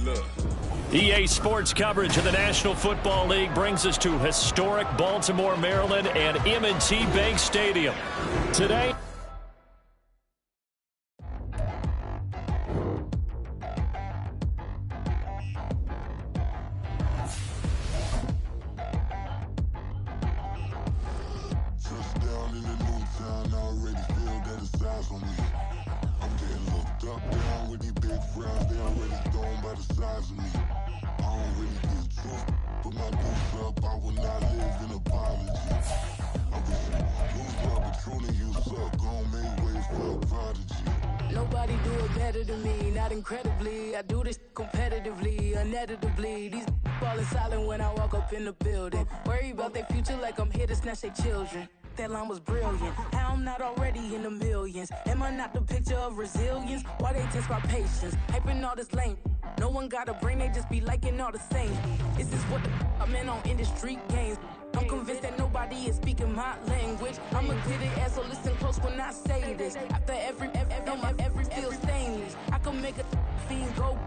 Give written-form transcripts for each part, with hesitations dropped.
Look. EA Sports coverage of the National Football League brings us to historic Baltimore, Maryland, and M&T Bank Stadium. Today, Nobody do it better than me, not incredibly. I do this competitively, uneditably. These falling silent when I walk up in the building. Worry about their future like I'm here to snatch their children. That line was brilliant. How I'm not already in the millions? Am I not the picture of resilience? Why they test my patience? Hyping all this lame. No one got a brain, they just be liking all the same. This is what the I'm in on industry games. I'm convinced that nobody is speaking my language. I'ma get it as so listen close when I say this. After every feel stainless. I can make a fiend go.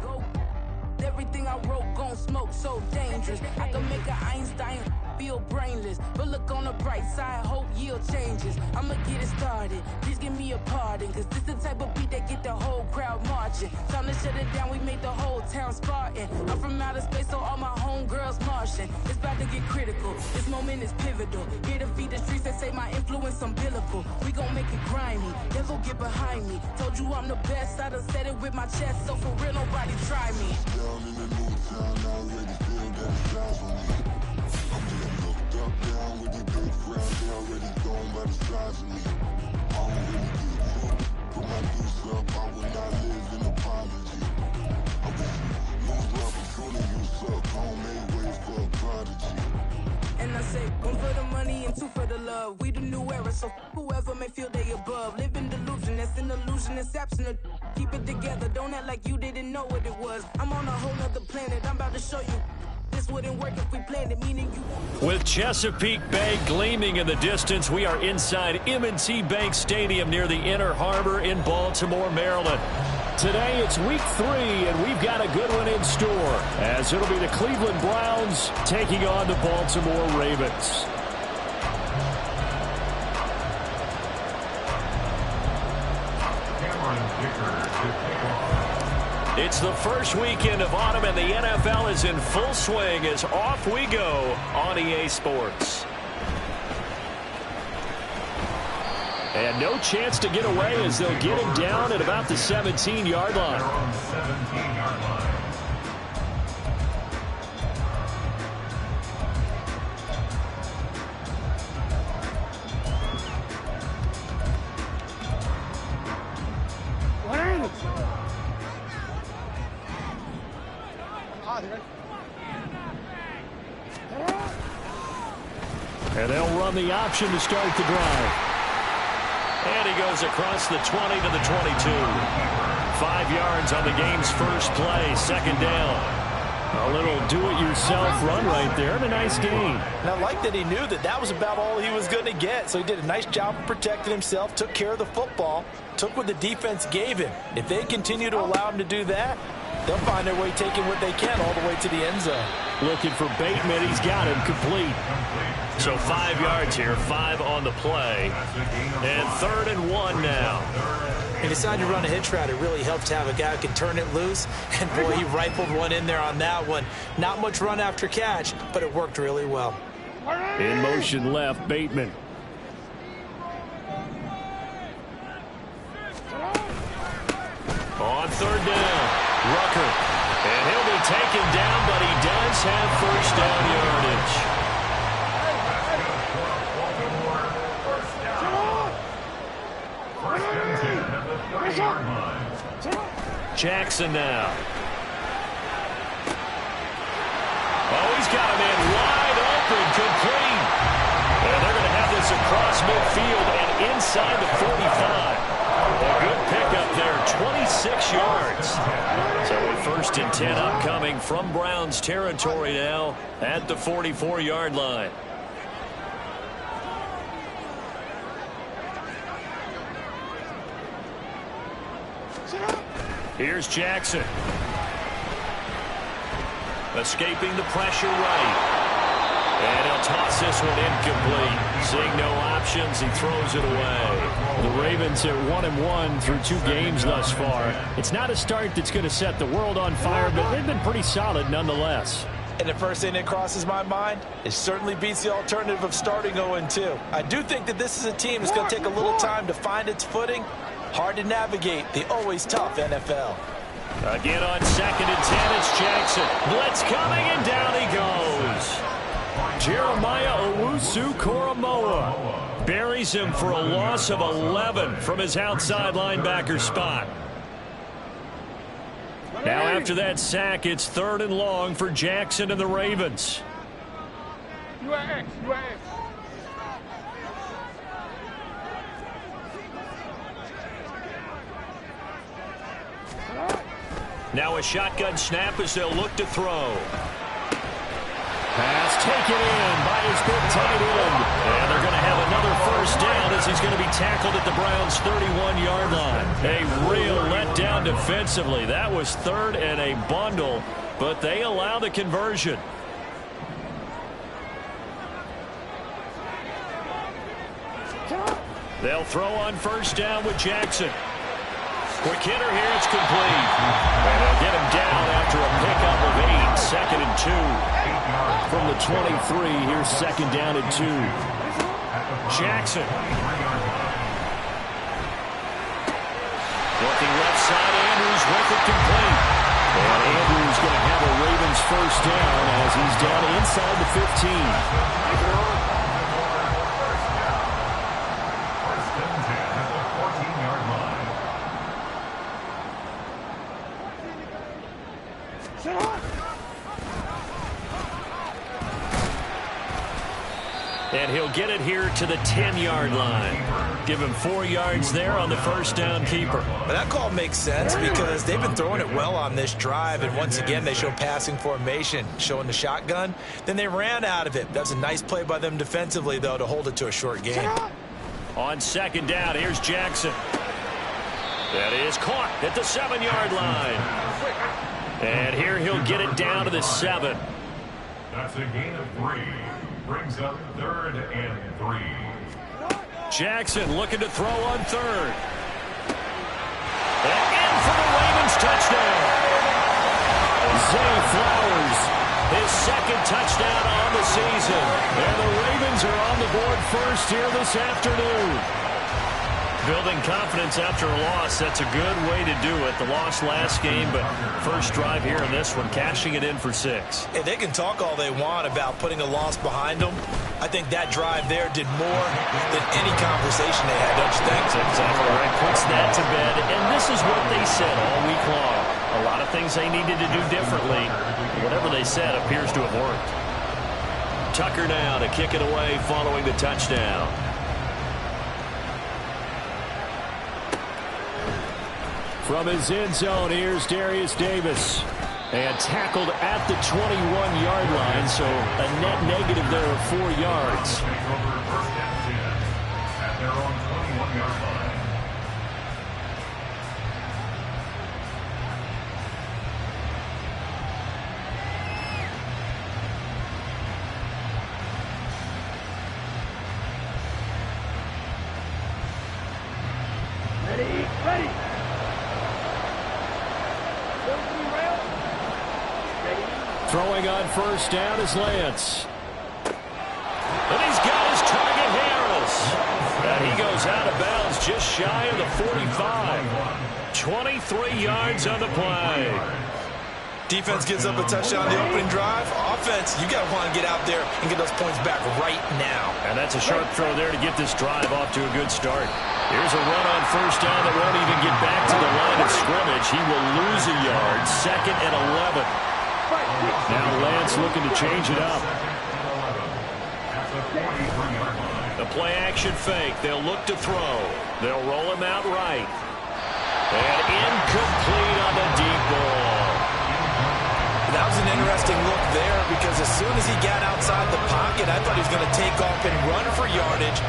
Everything I wrote gon' smoke so dangerous. I can make an Einstein feel brainless. But look on the bright side, hope yield changes. I'ma get it started, please give me a pardon. Cause this the type of beat that get the whole crowd marching. Time to shut it down, we made the whole town Spartan. I'm from outer space, so all my homegirls Martian. It's about to get critical, this moment is pivotal. Here to feed the streets that say my influence umbilical. We gon' make it grimy, never get behind me. Told you I'm the best, I done said it with my chest. So for real, nobody try me. Down in the new town, I already feel that it's eyes on me. I'm getting looked up, down with these big crowds, they already gone by the size of me. I don't really get you, put my deuce up, I will not live in apology. I wish you lose the opportunity, you suck, homemade ways for a prodigy. And I say, one for the money and two for the love. We the new era, so whoever may feel they above. Live in delusion, that's an illusion, it's absent. Keep it together, don't act like you didn't know what it was. I'm on a whole nother planet, I'm about to show you. This wouldn't work if we planned it, meaning you. with Chesapeake Bay gleaming in the distance, we are inside M&T Bank Stadium near the Inner Harbor in Baltimore, Maryland. Today it's week 3, and we've got a good one in store, as it'll be the Cleveland Browns taking on the Baltimore Ravens. It's the first weekend of autumn, and the NFL is in full swing as off we go on EA Sports. And no chance to get away as they'll get him down at about the 17-yard line. And they'll run the option to start the drive. And he goes across the 20 to the 22. 5 yards on the game's first play, second down. A little do-it-yourself run right there, and a nice gain. And I like that he knew that that was about all he was going to get, so he did a nice job of protecting himself, took care of the football, took what the defense gave him. If they continue to allow him to do that, they'll find their way taking what they can all the way to the end zone. Looking for Bateman. He's got him complete. So 5 yards here, 5 on the play. And 3rd and 1 now. He decided to run a hitch route. It really helped to have a guy who can turn it loose. And, boy, he rifled one in there on that one. Not much run after catch, but it worked really well. In motion left, Bateman. On 3rd down, Rucker. And he'll be taken down, but he does have first down yardage. Jackson now. Oh, he's got a man wide open, complete. And they're going to have this across midfield and inside the 45. A good pickup there, 26 yards. So a 1st and 10 upcoming from Browns territory now at the 44-yard line. Here's Jackson. Escaping the pressure right. And he'll toss this one incomplete. Seeing no options, he throws it away. The Ravens are 1-1 through 2 games thus far. It's not a start that's going to set the world on fire, but they've been pretty solid nonetheless. And the first thing that crosses my mind, it certainly beats the alternative of starting 0-2. I do think that this is a team that's going to take a little time to find its footing. Hard to navigate the always tough NFL. Again on 2nd and 10, it's Jackson. Blitz coming, and down he goes. Jeremiah Owusu-Koramoah buries him for a loss of 11 from his outside linebacker spot. Now after that sack, it's 3rd and long for Jackson and the Ravens. Now a shotgun snap as they'll look to throw. Pass taken in by his big tight end. And they're going to have another first down as he's going to be tackled at the Browns' 31-yard line. A real letdown defensively. That was 3rd and a bundle, but they allow the conversion. They'll throw on first down with Jackson. Quick hitter here, it's complete. And they'll get him down after a pickup of 8, 2nd and 2. From the 23, here's 2nd down and 2. Jackson. Looking left side, Andrews with it complete. And Andrews going to have a Ravens first down as he's down inside the 15. And he'll get it here to the 10-yard line. Give him 4 yards there on the first down keeper. But that call makes sense because they've been throwing it well on this drive. And once again, they show passing formation, showing the shotgun. Then they ran out of it. That's a nice play by them defensively, though, to hold it to a short gain. On 2nd down, here's Jackson. That is caught at the 7-yard line. And here he'll get it down to the 7. That's a gain of 3. Brings up 3rd and 3. Jackson looking to throw on 3rd. And in for the Ravens touchdown. Zay Flowers, his 2nd touchdown on the season. And the Ravens are on the board first here this afternoon. Building confidence after a loss, that's a good way to do it. The loss last game, but first drive here in this one, cashing it in for 6. Hey, they can talk all they want about putting a loss behind them. I think that drive there did more than any conversation they had, don't you think? That's exactly right. Puts that to bed, and this is what they said all week long. A lot of things they needed to do differently. Whatever they said appears to have worked. Tucker now to kick it away following the touchdown. From his end zone, here's Darius Davis. And tackled at the 21-yard line, so a net negative there of 4 yards. At their own 21-yard line. Throwing on first down is Lance. And he's got his target, Harris. And he goes out of bounds just shy of the 45. 23 yards on the play. Defense gives up a touchdown on the opening drive. Offense, you got to want to get out there and get those points back right now. And that's a sharp throw there to get this drive off to a good start. Here's a run on first down that won't even get back to the line of scrimmage. He will lose a yard. 2nd and 11. Now Lance looking to change it up. The play action fake. They'll look to throw. They'll roll him out right. And incomplete on the deep ball. That was an interesting look there because as soon as he got outside the pocket, I thought he was going to take off and run for yardage.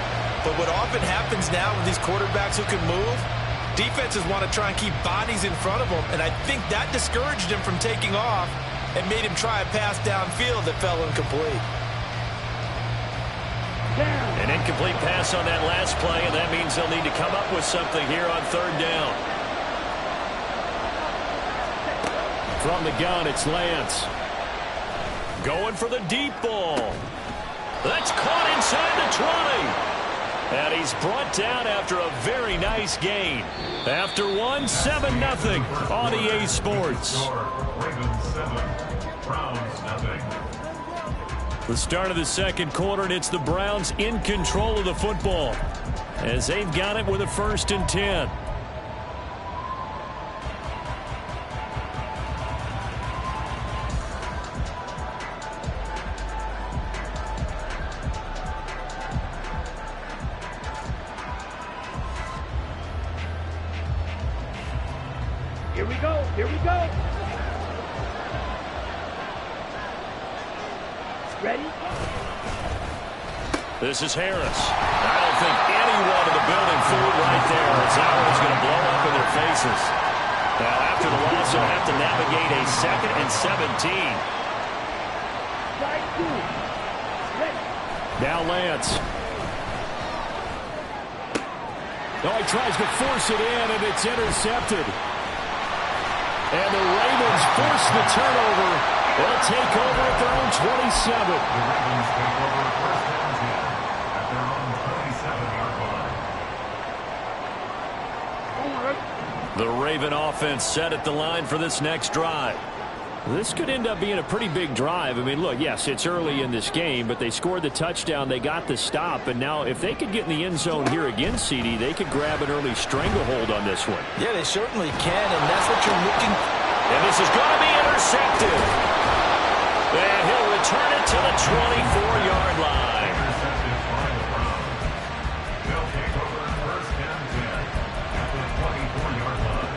But what often happens now with these quarterbacks who can move, defenses want to try and keep bodies in front of them, and I think that discouraged him from taking off. and made him try a pass downfield that fell incomplete. An incomplete pass on that last play, and that means they'll need to come up with something here on third down. From the gun, it's Lance. Going for the deep ball. That's caught inside the 20. And he's brought down after a very nice gain. After one, 7-0 on EA Sports. Ravens 7, Browns nothing. The start of the second quarter, and it's the Browns in control of the football as they've got it with a 1st and 10. Here we go. Here we go. Ready? This is Harris. I don't think anyone in the building fooled right there as that one's going to blow up in their faces. Now, after the loss, they'll have to navigate a 2nd and 17. Side 2. Ready? Now Lance. Oh, he tries to force it in, and it's intercepted. And the Ravens force the turnover. They'll take over at their own 27. The Ravens take over 1st and 10 at their own 27-yard line. The Raven offense set at the line for this next drive. This could end up being a pretty big drive. I mean, look, yes, it's early in this game, but they scored the touchdown. They got the stop. And now if they could get in the end zone here again, CD, they could grab an early stranglehold on this one. Yeah, they certainly can, and that's what you're looking for. And this is going to be intercepted. And he'll return it to the 24-yard line. Intercepted by the Browns. They'll take over 1st and 10 at the 24-yard line.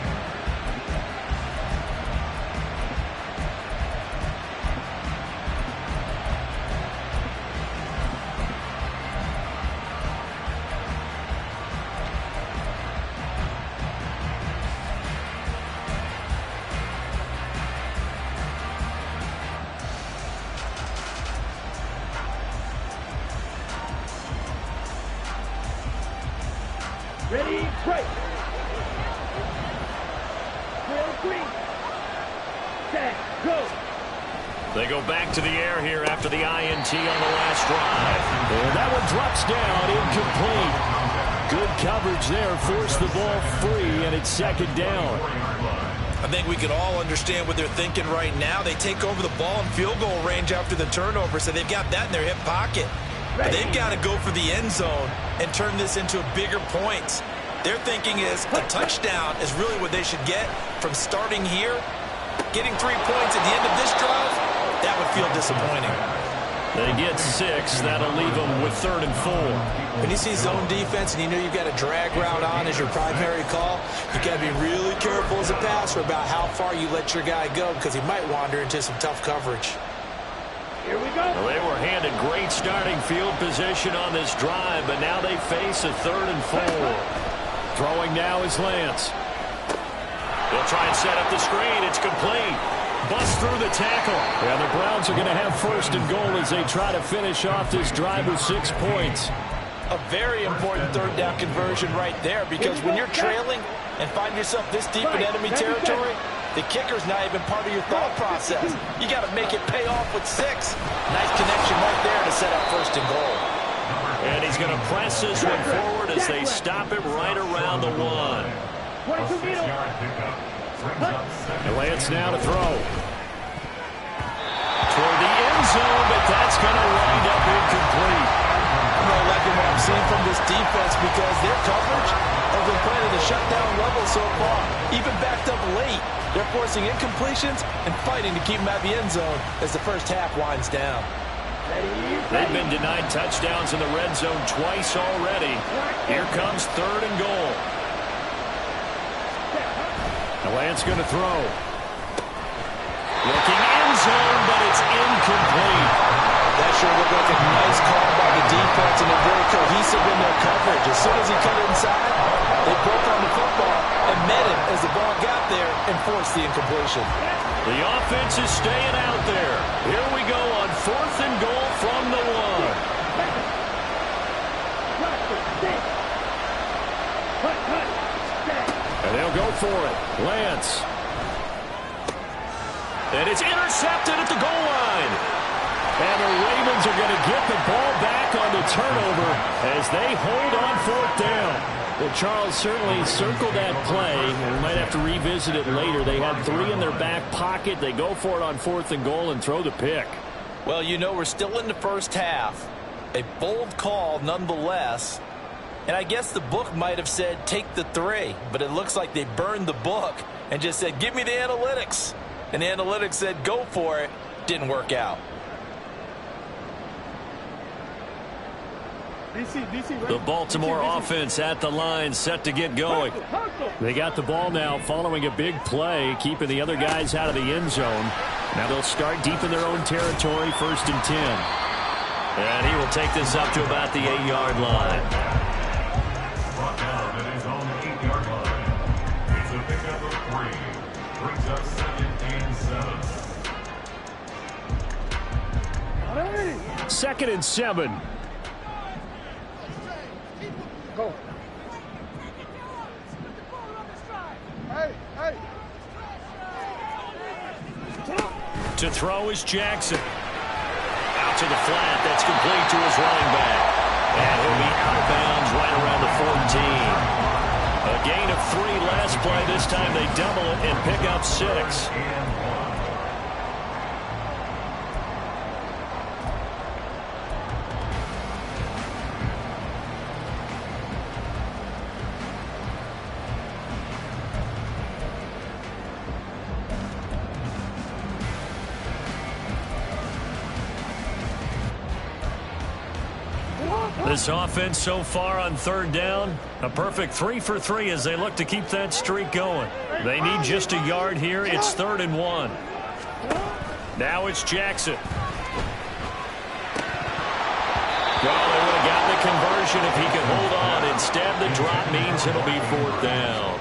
Ready? Break. Drill 3. Set. Go. They go back to the air here after the INT on the last drive. And that one drops down, incomplete. Good coverage there, forced the ball free, and it's 2nd down. I think we could all understand what they're thinking right now. They take over the ball in field goal range after the turnover, so they've got that in their hip pocket. But they've got to go for the end zone and turn this into bigger points. Their thinking is a touchdown is really what they should get from starting here. Getting 3 points at the end of this drive, that would feel disappointing. They get 6. That'll leave them with 3rd and 4. When you see zone defense and you know you've got a drag route on as your primary call, you got to be really careful as a passer about how far you let your guy go because he might wander into some tough coverage. Here we go. Well, they were handed great starting field position on this drive, but now they face a 3rd and 4. Throwing now is Lance. They'll try and set up the screen. It's complete. Bust through the tackle. And the Browns are going to have 1st and goal as they try to finish off this drive with 6 points. A very important 3rd down conversion right there because when you're trailing and find yourself this deep in enemy territory, the kicker's not even part of your thought process. You got to make it pay off with 6. Nice connection right there to set up 1st and goal. And he's going to press this one forward as they stop him right around the 1. A 6-yard pickup brings up 2nd. Lance now to throw. Toward the end zone, but that's going to wind up incomplete. I'm not liking what I'm seeing from this defense because their coverage has been playing at a shutdown level so far. Even backed up late, they're forcing incompletions and fighting to keep them out of the end zone as the first half winds down. They've been denied touchdowns in the red zone twice already. Here comes 3rd and goal. Lance going to throw. Looking end zone, but it's incomplete. That sure looked like a nice call by the defense, and they're very cohesive in their coverage. As soon as he cut inside, they broke on the football and met him as the ball got there and forced the incompletion. The offense is staying out there. Here we go on 4th and goal from the 1. And they'll go for it. Lance. And it's intercepted at the goal line. And the Ravens are going to get the ball back on the turnover as they hold on 4th down. Well, Charles certainly circled that play, and we might have to revisit it later. They had 3 in their back pocket. They go for it on 4th and goal and throw the pick. Well, you know, we're still in the first half. A bold call nonetheless. And I guess the book might have said take the 3, but it looks like they burned the book and just said give me the analytics. And the analytics said go for it. Didn't work out. The Baltimore offense at the line, set to get going. They got the ball now following a big play, keeping the other guys out of the end zone. Now they'll start deep in their own territory, 1st and 10. And he will take this up to about the 8-yard line. Brought down at his own 8-yard line. It's a pickup of 3. Brings up 2nd and 7. 2nd and 7. Go. To throw is Jackson. Out to the flat. That's complete to his running back. And he'll be out of bounds right around the 14. A gain of 3 last play. This time they double it and pick up 6. This offense so far on 3rd down, a perfect 3 for 3 as they look to keep that streak going. They need just a yard here. It's 3rd and 1. Now it's Jackson. Well, they would have gotten the conversion if he could hold on. Instead, the drop means it'll be 4th down.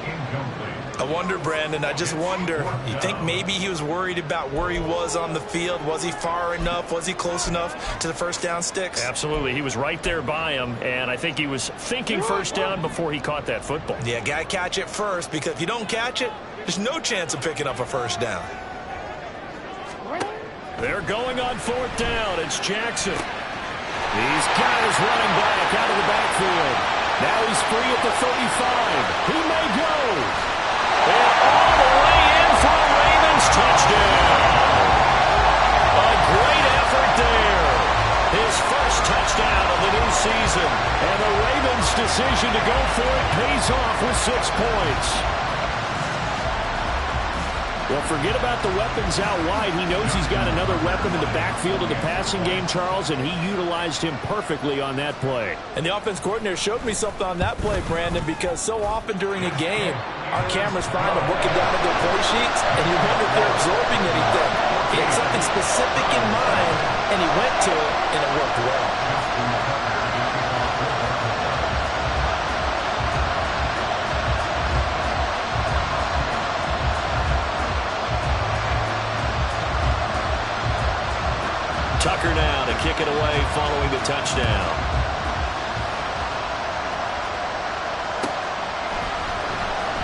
I wonder, Brandon, I just wonder, you think maybe he was worried about where he was on the field? Was he far enough? Was he close enough to the first down sticks? Absolutely. He was right there by him, and I think he was thinking 1st down before he caught that football. Yeah, got to catch it first, because if you don't catch it, there's no chance of picking up a 1st down. They're going on 4th down. It's Jackson. He's got his running back out of the backfield. Now he's free at the 35. He may go. And all the way in for a Ravens touchdown. A great effort there. His first touchdown of the new season. And the Ravens' decision to go for it pays off with 6 points. Well, forget about the weapons out wide. He knows he's got another weapon in the backfield of the passing game, Charles, and he utilized him perfectly on that play. And the offense coordinator showed me something on that play, Brandon, because so often during a game, our cameras find them looking down at their play sheets, and you wonder if they're absorbing anything. He had something specific in mind, and he went to it, and it worked well. Tucker now to kick it away following the touchdown.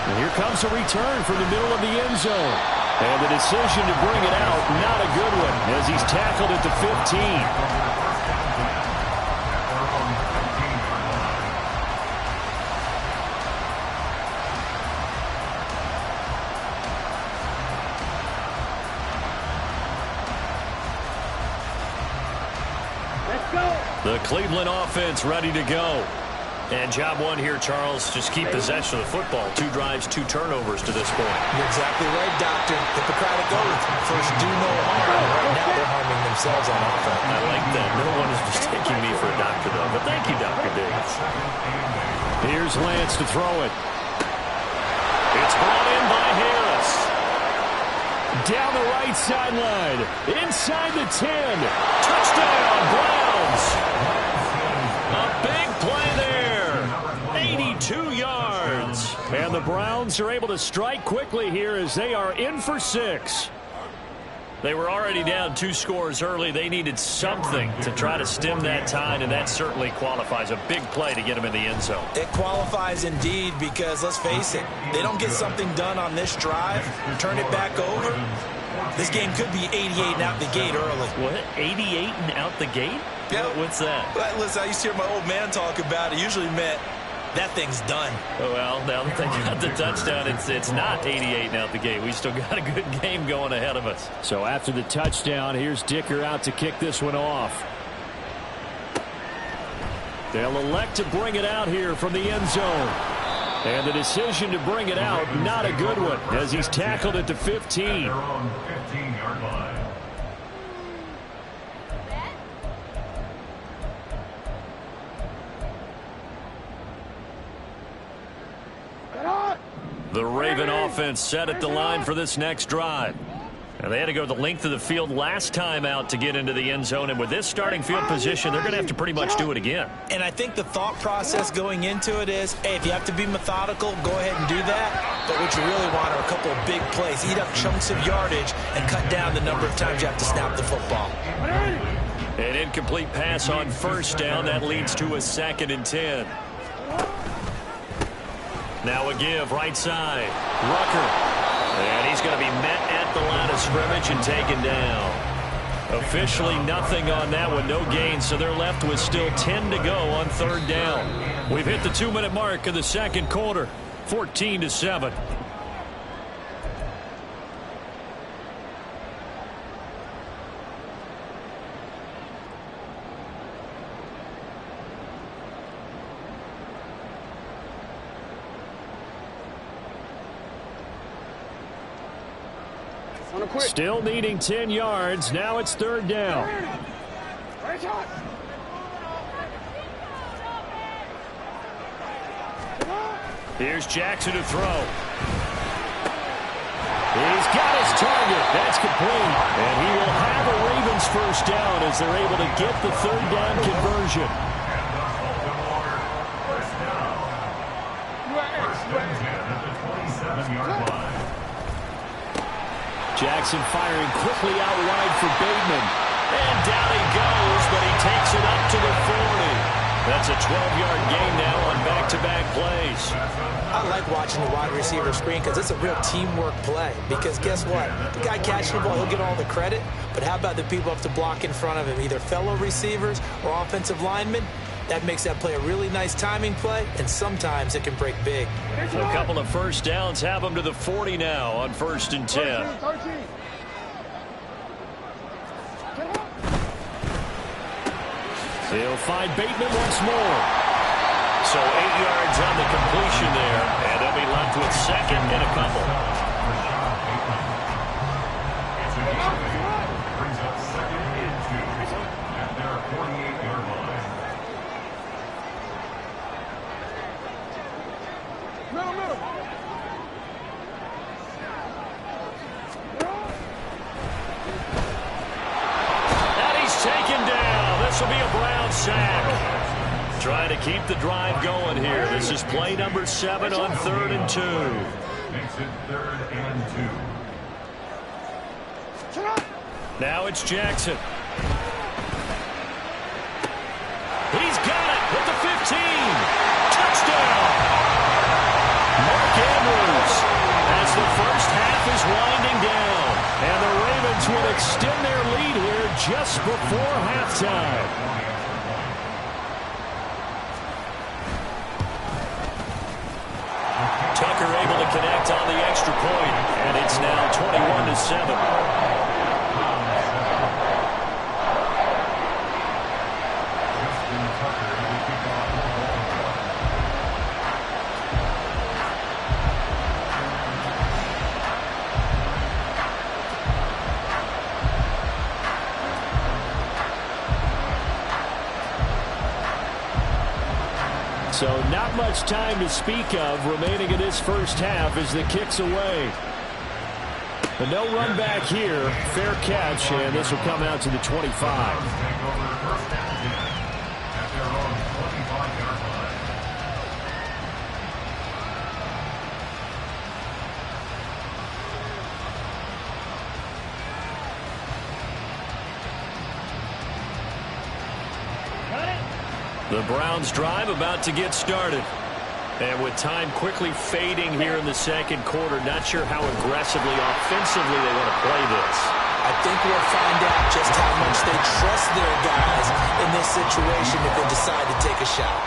And here comes a return from the middle of the end zone. And the decision to bring it out, not a good one, as he's tackled at the 15. The Cleveland offense ready to go. And job one here, Charles, just keep possession of the football. 2 drives, 2 turnovers to this point. You're exactly right, Doctor. Hippocratic oath. First, do no harm. Right now, they're harming themselves on offense. I like that. No one is mistaking me for a doctor, though. But thank you, Dr. Diggs. Here's Lance to throw it. It's brought in by Harris. Down the right sideline. Inside the 10. Touchdown, Browns. A big play there. 82 yards. And the Browns are able to strike quickly here as they are in for 6. They were already down 2 scores early. They needed something to try to stem that tide, and that certainly qualifies. A big play to get them in the end zone. It qualifies indeed because, let's face it, they don't get something done on this drive and turn it back over. This game could be 88 and out the gate early. What? 88 and out the gate? Yeah. What's that? Well, listen, I used to hear my old man talk about it. Usually meant that thing's done. Well, now that they got the touchdown, it's not 88 and out the gate. We still got a good game going ahead of us. So after the touchdown, here's Dicker out to kick this one off. They'll elect to bring it out here from the end zone. And the decision to bring it out, not a good one, as he's tackled at the 15. They're on 15-yard line. The Raven offense set at the line for this next drive. And they had to go the length of the field last time out to get into the end zone. And with this starting field position, they're going to have to pretty much do it again. And I think the thought process going into it is, hey, if you have to be methodical, go ahead and do that. But what you really want are a couple of big plays. Eat up chunks of yardage and cut down the number of times you have to snap the football. An incomplete pass on first down. That leads to a 2nd and 10. Now a give right side. Rucker. And he's going to be met at the line of scrimmage and taken down. Officially nothing on that one. No gain, so they're left with still 10 to go on 3rd down. We've hit the 2-minute mark of the 2nd quarter. 14-7. Still needing 10 yards. Now it's 3rd down. Here's Jackson to throw. He's got his target. That's complete. And he will have a Ravens first down as they're able to get the 3rd down conversion. Jackson firing quickly out wide for Bateman. And down he goes, but he takes it up to the 40. That's a 12-yard gain now on back-to-back plays. I like watching the wide receiver screen because it's a real teamwork play. Because guess what? The guy catching the ball, he'll get all the credit. But how about the people up to block in front of him, either fellow receivers or offensive linemen? That makes that play a really nice timing play, and sometimes it can break big. A couple of first downs have them to the 40 now on 1st and 10. He'll find Bateman once more. So 8 yards on the completion there, and they'll be left with 2nd and a couple. Brings up 2nd and 2 at their 48-yard line. And he's taken down. This will be a Brown sack. Trying to keep the drive going here. This is play number 7 on 3rd and 2. Makes it 3rd and 2. Now it's Jackson. He's got it with the 15. Touchdown. Mark Andrews as the first half is winding down. And the Ravens will extend their lead here just before halftime. Tucker able to connect on the extra point, and it's now 21-7. So not much time to speak of remaining in this first half as the kick's away. But no run back here. Fair catch, and this will come out to the 25. The Browns drive about to get started. And with time quickly fading here in the second quarter, not sure how aggressively, offensively they want to play this. I think we'll find out just how much they trust their guys in this situation if they decide to take a shot.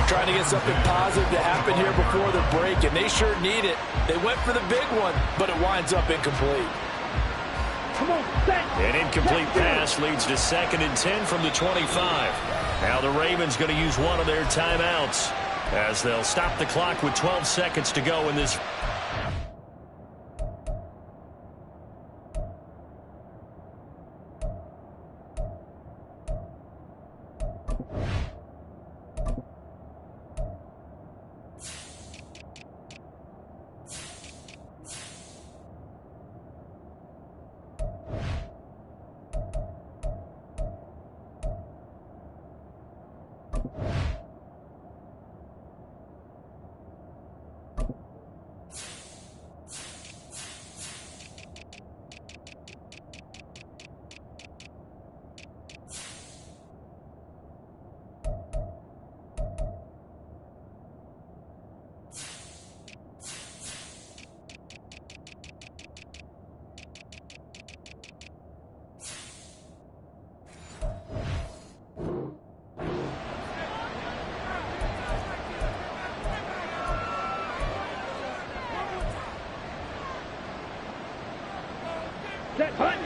Trying to get something positive to happen here before the break, and they sure need it. They went for the big one, but it winds up incomplete. An incomplete pass leads to 2nd and 10 from the 25. Now the Ravens going to use one of their timeouts as they'll stop the clock with 12 seconds to go in this.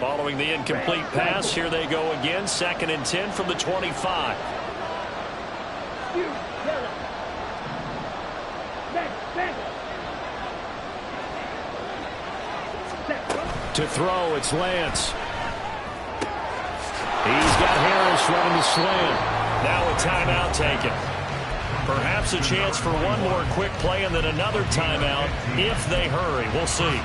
Following the incomplete pass, here they go again. 2nd and 10 from the 25. To throw, it's Lance. He's got Harris running the slant. Now a timeout taken. Perhaps a chance for one more quick play and then another timeout if they hurry. We'll see.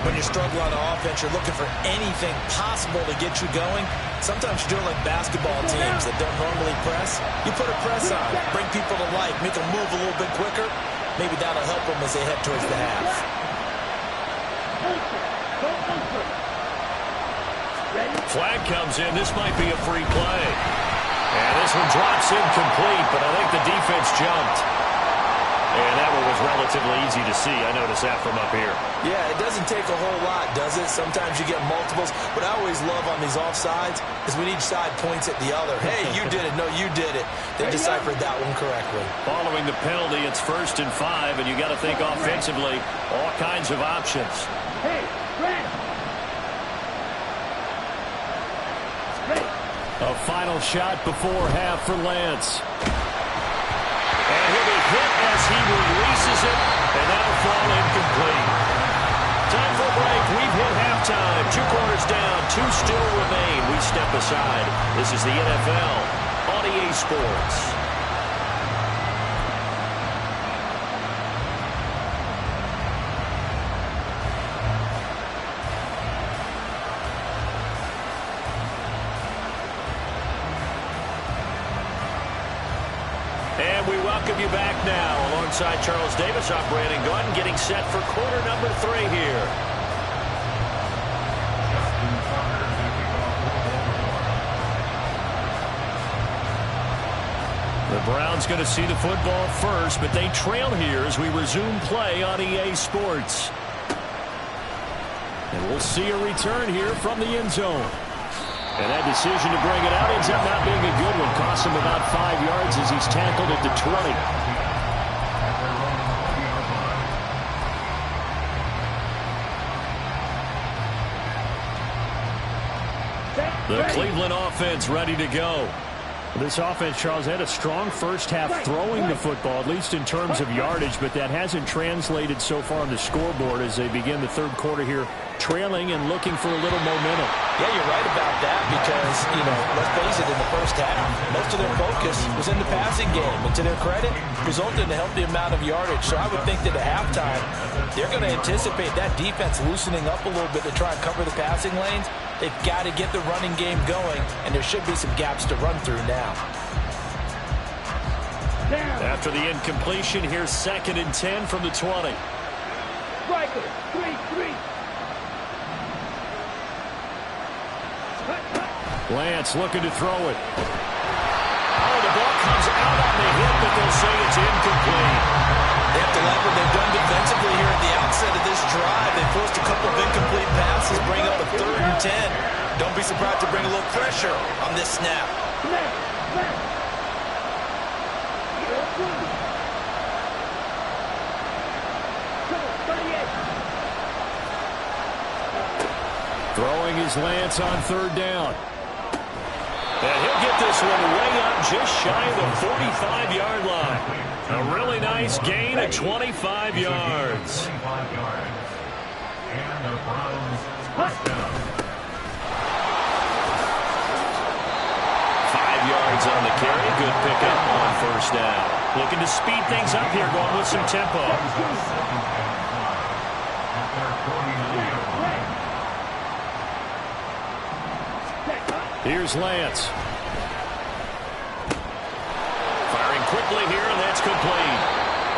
When you're struggling on offense, you're looking for anything possible to get you going. Sometimes you're doing like basketball teams that don't normally press. You put a press on, bring people to life, make them move a little bit quicker. Maybe that'll help them as they head towards the half. Flag comes in. This might be a free play. And this one drops incomplete, but I think the defense jumped. And that one was relatively easy to see. I noticed that from up here. Yeah, it doesn't take a whole lot, does it? Sometimes you get multiples. What I always love on these offsides is when each side points at the other. Hey, you did it. No, you did it. They deciphered that one correctly. Following the penalty, it's 1st and 5, and you got to think offensively, all kinds of options. Hey, Brad. A final shot before half for Lance. And he'll be hit as he releases it, and that'll fall incomplete. Time for a break. We've hit halftime. 2 quarters down, 2 still remain. We step aside. This is the NFL on EA Sports. And we welcome you back now alongside Charles Davis. I'm Brandon Gaudin getting set for quarter number 3 here. The Browns going to see the football first, but they trail here as we resume play on EA Sports. And we'll see a return here from the end zone. And that decision to bring it out ends up not being a good one. Costs him about 5 yards as he's tackled at the 20. The Cleveland offense ready to go. This offense, Charles, had a strong first half throwing the football, at least in terms of yardage, but that hasn't translated so far on the scoreboard as they begin the third quarter here, trailing and looking for a little momentum. Yeah, you're right about that because, let's face it, in the first half, most of their focus was in the passing game. And to their credit, resulted in a healthy amount of yardage. So I would think that at halftime, they're going to anticipate that defense loosening up a little bit to try and cover the passing lanes. They've got to get the running game going, and there should be some gaps to run through now. After the incompletion, here's 2nd and 10 from the 20. Striker, 3-3. Lance looking to throw it. Oh, the the ball comes out on the hit, but they'll say it's incomplete. They have to like what they've done defensively here at the outset of this drive. They forced a couple of incomplete passes, bring up a 3rd and 10. Don't be surprised to bring a little pressure on this snap. Throwing his Lance on 3rd down. And he'll get this one way up just shy of the 45-yard line. A really nice gain of 25 yards. And the Browns first down. 5 yards on the carry. Good pickup on 1st down. Looking to speed things up here, going with some tempo. Here's Lance. Firing quickly here, and that's complete.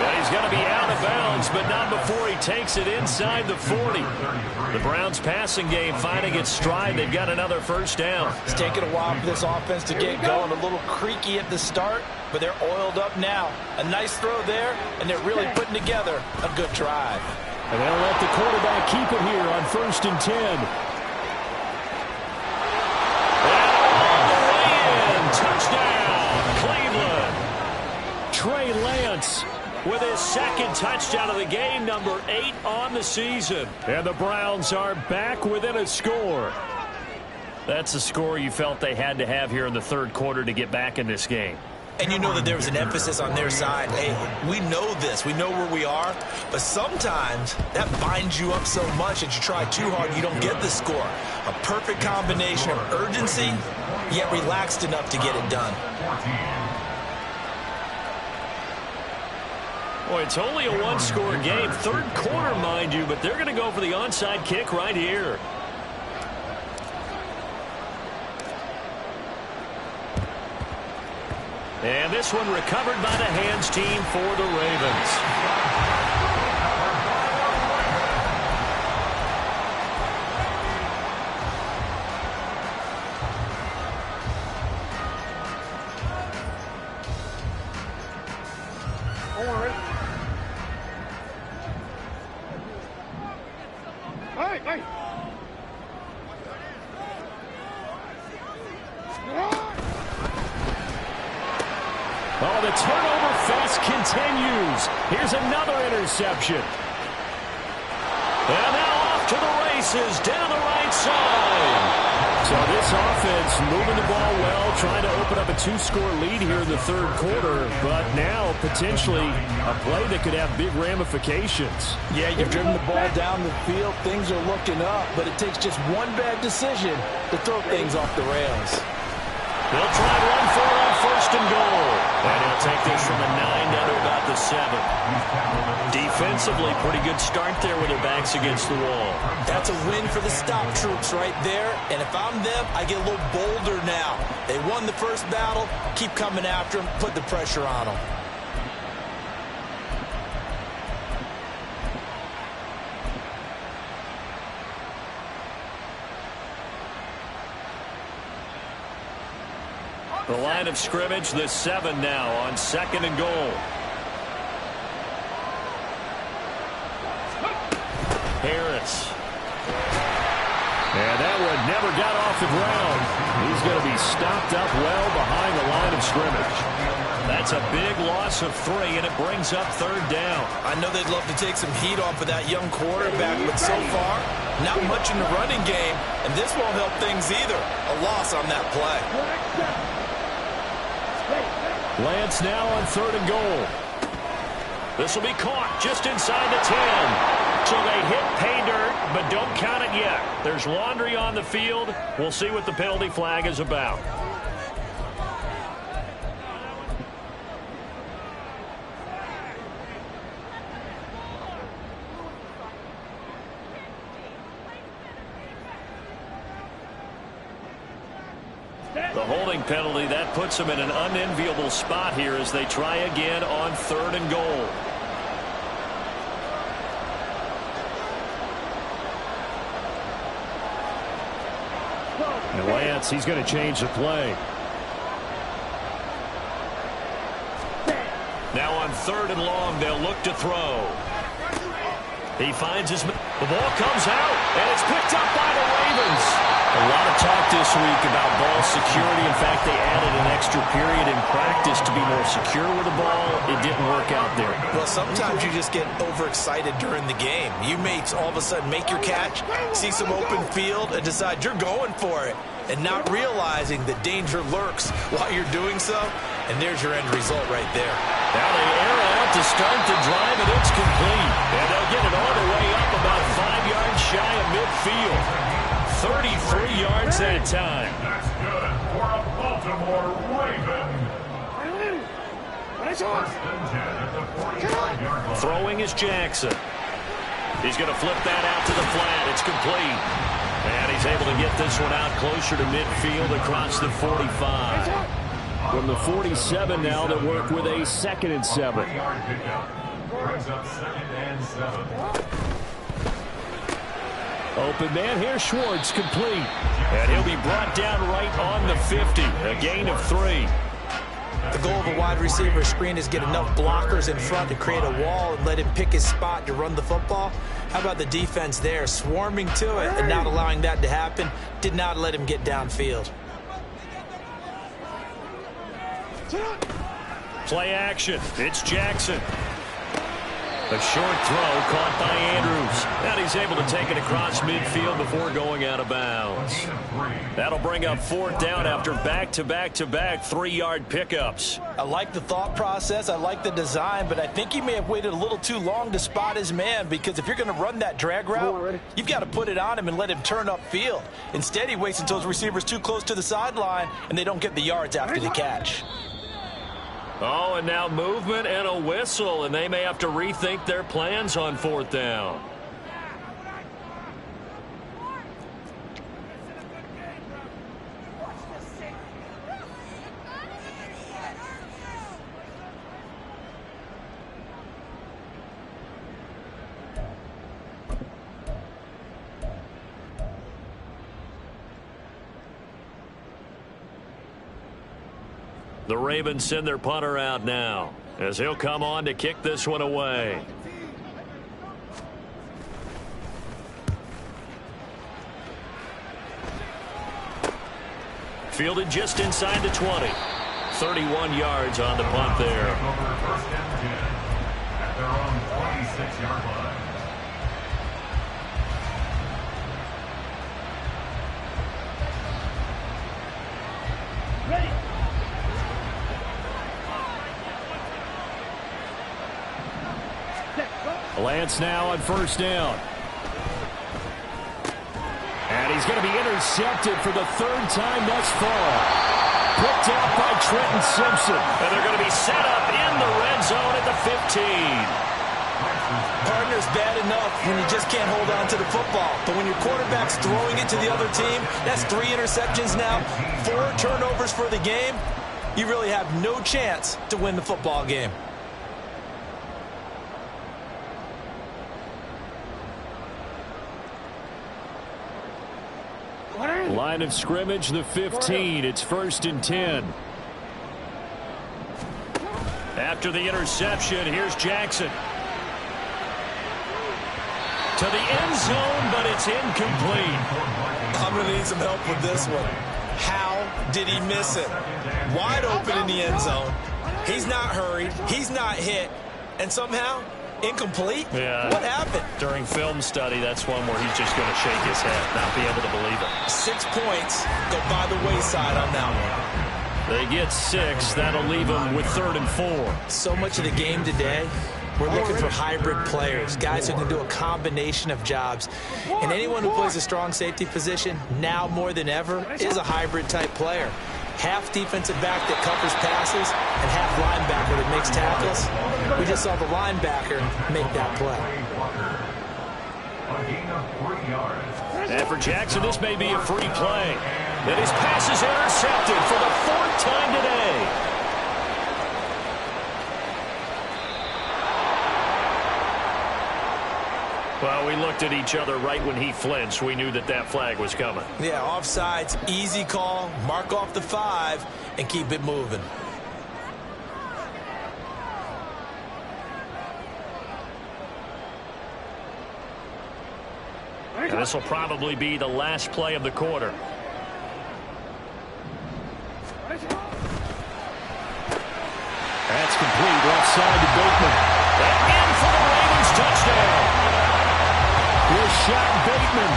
And he's going to be out of bounds, but not before he takes it inside the 40. The Browns passing game finding its stride. They've got another 1st down. It's taken a while for this offense to get going. A little creaky at the start, but they're oiled up now. A nice throw there, and they're really putting together a good drive. And they'll let the quarterback keep it here on 1st and 10. Touchdown, Cleveland. Trey Lance With his 2nd touchdown of the game, number 8 on the season. And the Browns are back within a score. That's the score you felt they had to have here in the 3rd quarter to get back in this game. And you know that there was an emphasis on their side. Hey, we know this. We know where we are. But sometimes that binds you up so much that you try too hard, you don't get the score. A perfect combination of urgency, yet relaxed enough to get it done. Boy, it's only a 1-score game. 3rd quarter, mind you, but they're going to go for the onside kick right here. And this one recovered by the hands team for the Ravens. Oh, the turnover fest continues. Here's another interception. And now off to the races down the right side. So this offense moving the ball well, trying to open up a 2-score lead here in the 3rd quarter, but now potentially a play that could have big ramifications. Yeah, you've driven the ball down the field. Things are looking up, but it takes just one bad decision to throw things off the rails. They'll try run for it on 1st and goal. And he'll take this from the 9 down to about the 7. Defensively, pretty good start there with their backs against the wall. That's a win for the stop troops right there. And if I'm them, I get a little bolder now. They won the 1st battle. Keep coming after them. Put the pressure on them. The line of scrimmage, the 7 now on 2nd and goal. Harris. And that one never got off the ground. He's going to be stopped up well behind the line of scrimmage. That's a big loss of 3, and it brings up 3rd down. I know they'd love to take some heat off of that young quarterback, but so far, not much in the running game, and this won't help things either. A loss on that play. Lance now on 3rd and goal. This will be caught just inside the 10. So they hit pay dirt, but don't count it yet. There's laundry on the field. We'll see what the penalty flag is about. The holding penalty, that puts them in an unenviable spot here as they try again on 3rd and goal. And Lance, he's going to change the play. third and long. They'll look to throw. He finds his... The ball comes out, and it's picked up by the Ravens. A lot of talk this week about ball security. In fact, they added an extra period in practice to be more secure with the ball. It didn't work out there. Well, sometimes you just get overexcited during the game. You may all of a sudden make your catch, see some open field, and decide you're going for it, and not realizing the danger lurks while you're doing so. And there's your end result right there. Now they air out to start the drive, and it's complete. And they'll get it all the way up about 5 yards shy of midfield. 33 yards that time. That's good for a Baltimore Raven. First and 10 at the 45-yard line. Throwing is Jackson. He's going to flip that out to the flat. It's complete. And he's able to get this one out closer to midfield across the 45. From the 47 now, they work with a 2nd and 7. 3-yard pickup. Brings up 2nd and 7. Open man here, Schwartz, complete. And he'll be brought down right on the 50. A gain of 3. The goal of a wide receiver screen is get enough blockers in front to create a wall and let him pick his spot to run the football. How about the defense there, swarming to it and not allowing that to happen? Did not let him get downfield. Play action. It's Jackson. A short throw caught by Andrews. And he's able to take it across midfield before going out of bounds. That'll bring up 4th down after back-to-back-to-back 3-yard pickups. I like the thought process. I like the design, but I think he may have waited a little too long to spot his man, because if you're going to run that drag route, you've got to put it on him and let him turn upfield. Instead, he waits until his receiver's too close to the sideline, and they don't get the yards after the catch. Oh, and now movement and a whistle, and they may have to rethink their plans on 4th down. The Ravens send their punter out now, as he'll come on to kick this one away. Fielded just inside the 20. 31 yards on the punt there. Over 1st and 10 at their own 26-yard line. Ready. Lance now on 1st down. And he's going to be intercepted for the 3rd time thus far. Picked up by Trenton Simpson. And they're going to be set up in the red zone at the 15. Partner's bad enough when you just can't hold on to the football. But when your quarterback's throwing it to the other team, that's 3 interceptions now, 4 turnovers for the game. You really have no chance to win the football game. Line of scrimmage, the 15. It's 1st and 10. After the interception, here's Jackson. To the end zone, but it's incomplete. I'm going to need some help with this one. How did he miss it? Wide open in the end zone. He's not hurried. He's not hit. And somehow, incomplete? Yeah. What happened? During film study, that's one where he's just going to shake his head, not be able to believe it. 6 points go by the wayside on that one. They get 6. That'll leave them with 3rd and 4. So much of the game today, we're looking for hybrid players, guys who can do a combination of jobs. And anyone who plays a strong safety position, now more than ever, is a hybrid-type player. Half defensive back that covers passes and half linebacker that makes tackles. We just saw the linebacker make that play. A gain of 3 yards. And for Jackson, this may be a free play. And his pass is intercepted for the 4th time today. Well, we looked at each other right when he flinched. We knew that that flag was coming. Yeah, offsides, easy call, mark off the 5, and keep it moving. And this will probably be the last play of the quarter. That's complete. Left side to Bateman. And in for the Ravens touchdown. Rashad Bateman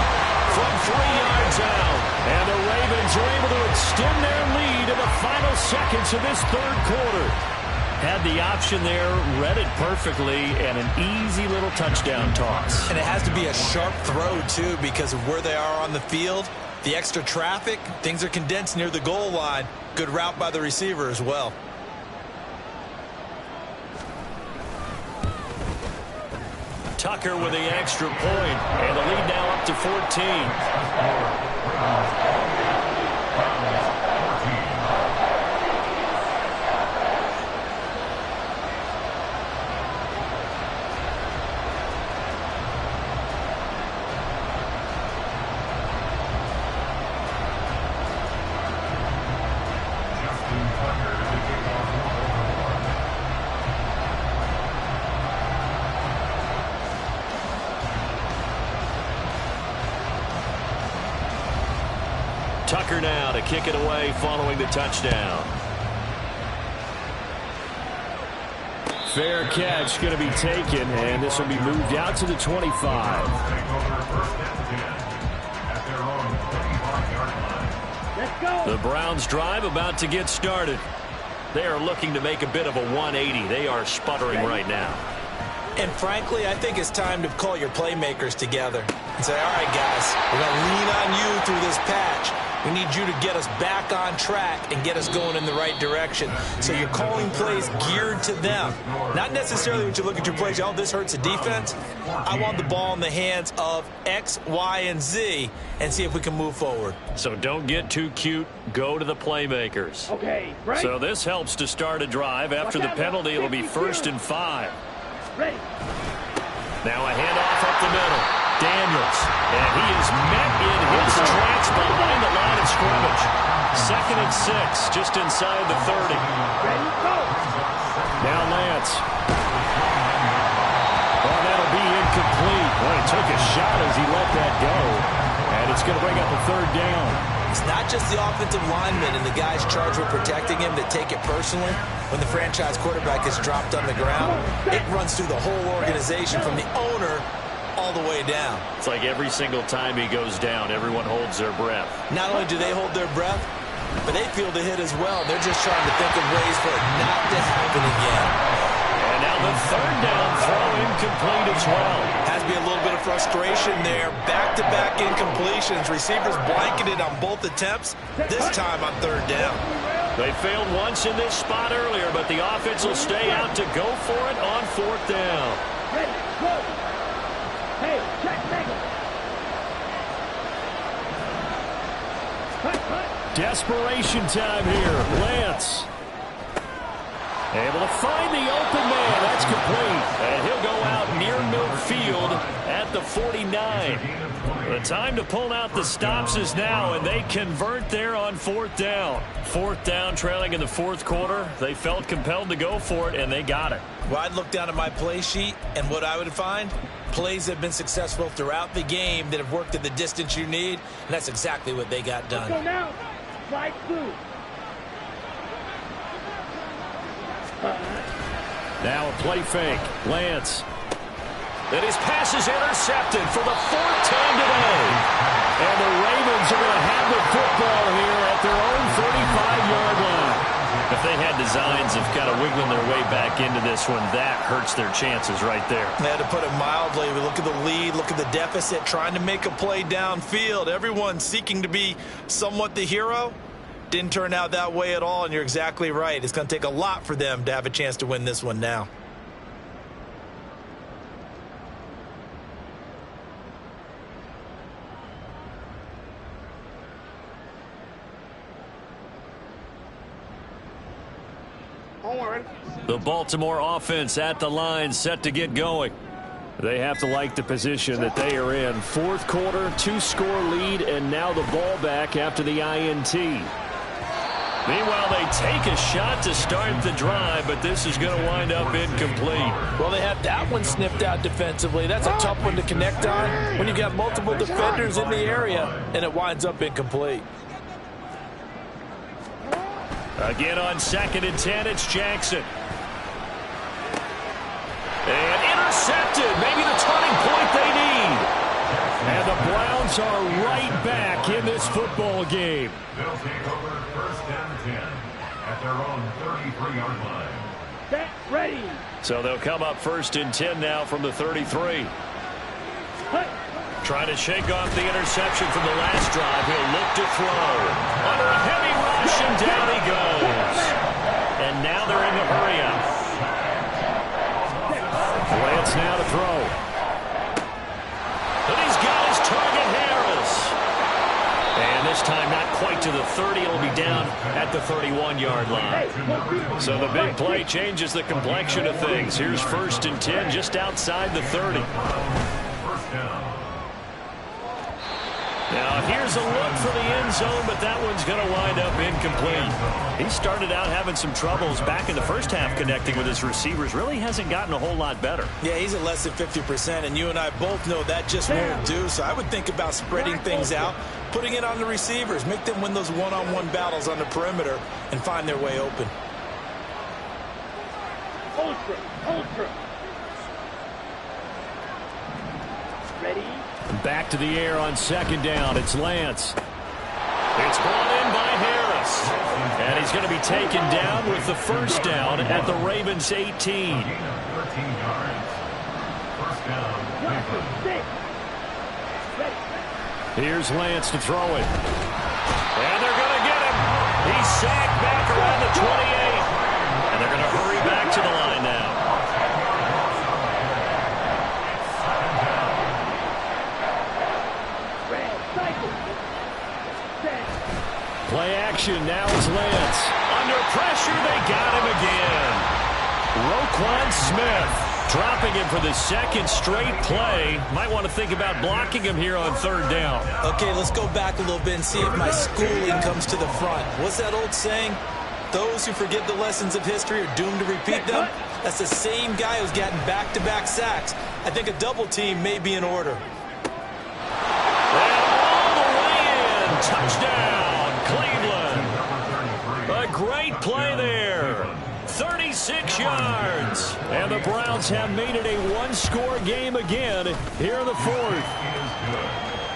From 3 yards out. And the Ravens are able to extend their lead in the final seconds of this third quarter. Had the option there, read it perfectly, and an easy little touchdown toss. And it has to be a sharp throw, too, because of where they are on the field. The extra traffic, things are condensed near the goal line. Good route by the receiver as well. Tucker with the extra point, and the lead now up to 14. Tucker now to kick it away following the touchdown. Fair catch going to be taken, and this will be moved out to the 25. Let's go. The Browns drive about to get started. They are looking to make a bit of a 180. They are sputtering right now. And frankly, I think it's time to call your playmakers together and say, all right, guys, we're going to lean on you through this patch. We need you to get us back on track and get us going in the right direction. So you're calling plays geared to them. Not necessarily when you look at your plays, oh, this hurts the defense. I want the ball in the hands of X, Y, and Z and see if we can move forward. So don't get too cute. Go to the playmakers. Okay, right. So this helps to start a drive. After the penalty, it'll be 1st and 5. Ready. Now a handoff up the middle. Daniels. And he is met in his tracks behind the line of scrimmage. 2nd and 6, just inside the 30. Ready, go. Now Lance. Oh, that'll be incomplete. Boy, he took a shot as he let that go. And it's going to bring up a 3rd down. It's not just the offensive linemen and the guys charged with protecting him that take it personally. When the franchise quarterback is dropped on the ground, it runs through the whole organization from the owner all the way down. It's like every single time he goes down, everyone holds their breath. Not only do they hold their breath, but they feel the hit as well. They're just trying to think of ways for it not to happen again. And now the 3rd down throw incomplete as well. Has to be a little bit of frustration there. Back-to-back incompletions. Receivers blanketed on both attempts, this time on 3rd down. They failed once in this spot earlier, but the offense will stay out to go for it on 4th down. Ready, go. Hey, check, take it. Cut. Desperation time here. Lance. Able to find the open man. That's complete. And he'll go out near midfield at the 49. The time to pull out the stops is now, and they convert there on 4th down. 4th down, trailing in the 4th quarter. They felt compelled to go for it, and they got it. Well, I'd look down at my play sheet, and what I would find, plays that have been successful throughout the game that have worked at the distance you need, and that's exactly what they got done. Go now. Slide through. Now a play fake. Lance. And his pass is intercepted for the 4th time today. And the Ravens are going to have the football here at their own 35-yard line. If they had designs of kind of wiggling their way back into this one, that hurts their chances right there. They had to put it mildly. We look at the lead, look at the deficit, trying to make a play downfield. Everyone seeking to be somewhat the hero. Didn't turn out that way at all, and you're exactly right. It's going to take a lot for them to have a chance to win this one now. The Baltimore offense at the line, set to get going. They have to like the position that they are in. 4th quarter, 2-score lead, and now the ball back after the INT. Meanwhile, they take a shot to start the drive, but this is going to wind up incomplete. Well, they had that one sniffed out defensively. That's a tough one to connect on when you've got multiple defenders in the area, and it winds up incomplete. Again on 2nd and 10, it's Jackson. And intercepted. Maybe the turning point they need. And the Browns are right back in this football game. They'll take over 1st and 10 at their own 33-yard line. Get ready. So they'll come up 1st and 10 now from the 33. Hey. Trying to shake off the interception from the last drive. He'll look to throw. Under a heavy rush, and down he goes. And now they're in the hurry-up. Lance now to throw. And he's got his target, Harris. And this time not quite to the 30. It'll be down at the 31-yard line. So the big play changes the complexion of things. Here's 1st and 10 just outside the 30. First down. Now here's a look for the end zone, but that one's going to wind up incomplete. He started out having some troubles back in the first half connecting with his receivers. Really hasn't gotten a whole lot better. Yeah, he's at less than 50%, and you and I both know that just won't do. So I would think about spreading things out, putting it on the receivers, make them win those one-on-one battles on the perimeter, and find their way open. Ultra. Ready. Back to the air on 2nd down. It's Lance. It's brought in by Harris. And he's going to be taken down with the 1st down at the Ravens 18. 13 yards. First down. Here's Lance to throw it. And they're going to get him. He's sacked back around the 28. And they're going to hurry back to the line now. Play action. Now it's Lance. Under pressure, they got him again. Roquan Smith dropping him for the 2nd straight play. Might want to think about blocking him here on 3rd down. Okay, let's go back a little bit and see if my schooling comes to the front. What's that old saying? Those who forget the lessons of history are doomed to repeat them. That's the same guy who's gotten back-to-back sacks. I think a double team may be in order. And all the way in. Touchdown, Cleveland. A great play there. 36 yards. And the Browns have made it a one-score game again here in the 4th.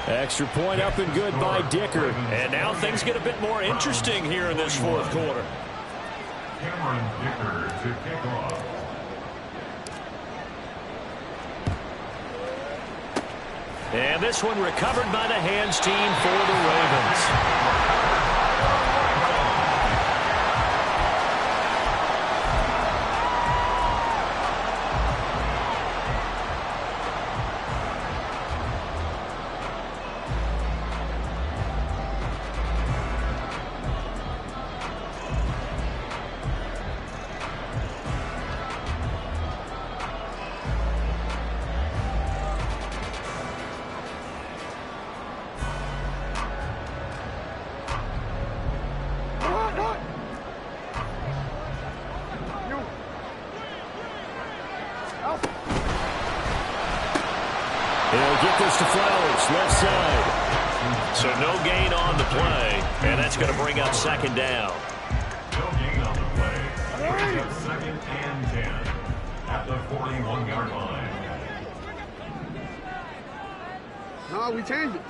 Extra point up and good by Dicker. And now things get a bit more interesting here in this 4th quarter. Cameron Dicker to kick off. And this one recovered by the hands team for the Ravens. He'll get this to Flowers, left side. So no gain on the play, and that's going to bring up 2nd down. No gain on the play. Brings up 2nd and 10 at the 41-yard line. No, we changed it.